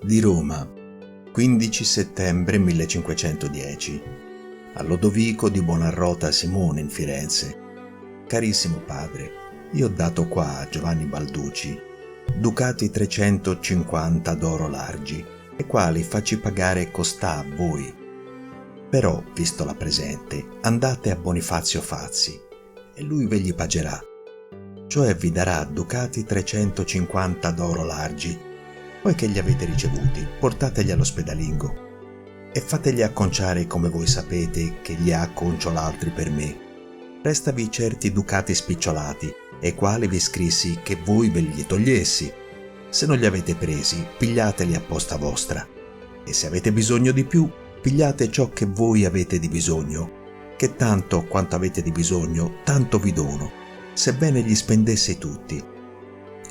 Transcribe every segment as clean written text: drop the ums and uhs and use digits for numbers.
Di Roma, 15 settembre 1510. A Lodovico di Buonarrota Simone in Firenze. Carissimo padre, io ho dato qua a Giovanni Balducci ducati 350 d'oro largi, e quali facci pagare costà a voi. Però, visto la presente, andate a Bonifazio Fazzi, e lui ve gli pagherà, cioè vi darà ducati 350 d'oro largi. Poi che li avete ricevuti, portateli all'ospedalingo e fategli acconciare come voi sapete che gli ha acconcio l'altri per me. Restavi certi ducati spicciolati, e quali vi scrissi che voi ve li togliessi. Se non li avete presi, pigliateli a posta vostra. E se avete bisogno di più, pigliate ciò che voi avete di bisogno, che tanto quanto avete di bisogno, tanto vi dono, sebbene gli spendessi tutti.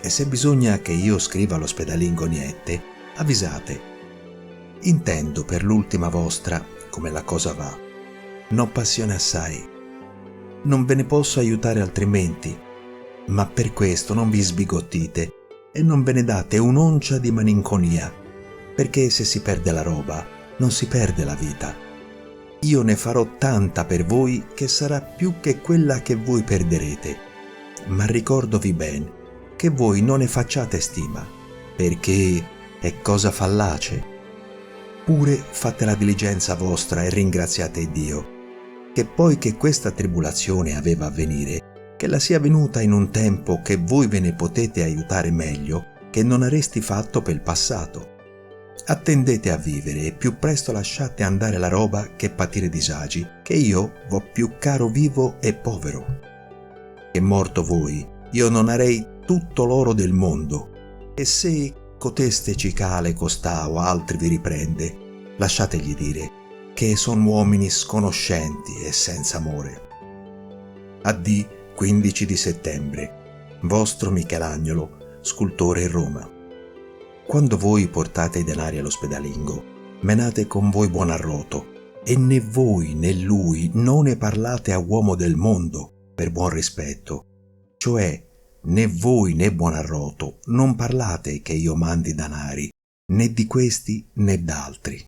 E se bisogna che io scriva all'ospedalingo niente, avvisate. Intendo per l'ultima vostra come la cosa va. N'ho passione assai. Non ve ne posso aiutare altrimenti, ma per questo non vi sbigottite e non ve ne date un'oncia di malinconia, perché se si perde la roba, non si perde la vita. Io ne farò tanta per voi che sarà più che quella che voi perderete, ma ricordovi ben che voi non ne facciate stima, perché è cosa fallace. Pure fate la diligenza vostra e ringraziate Dio, che poi che questa tribolazione aveva a venire, che la sia venuta in un tempo che voi ve ne potete aiutare meglio che non avresti fatto per il passato. Attendete a vivere e più presto lasciate andare la roba che patire disagi, che io vo più caro vivo e povero. Che morto voi, io non arei tutto l'oro del mondo, e se coteste cicale costà o altri vi riprende, lasciategli dire che son uomini sconoscenti e senza amore. Addì 15 di settembre, vostro Michelagnolo, scultore in Roma. Quando voi portate i denari all'ospedalingo, menate con voi Buonarrota, e né voi né lui non ne parlate a uomo del mondo per buon rispetto, cioè né voi né Buonarrota non parlate che io mandi danari, né di questi né d'altri.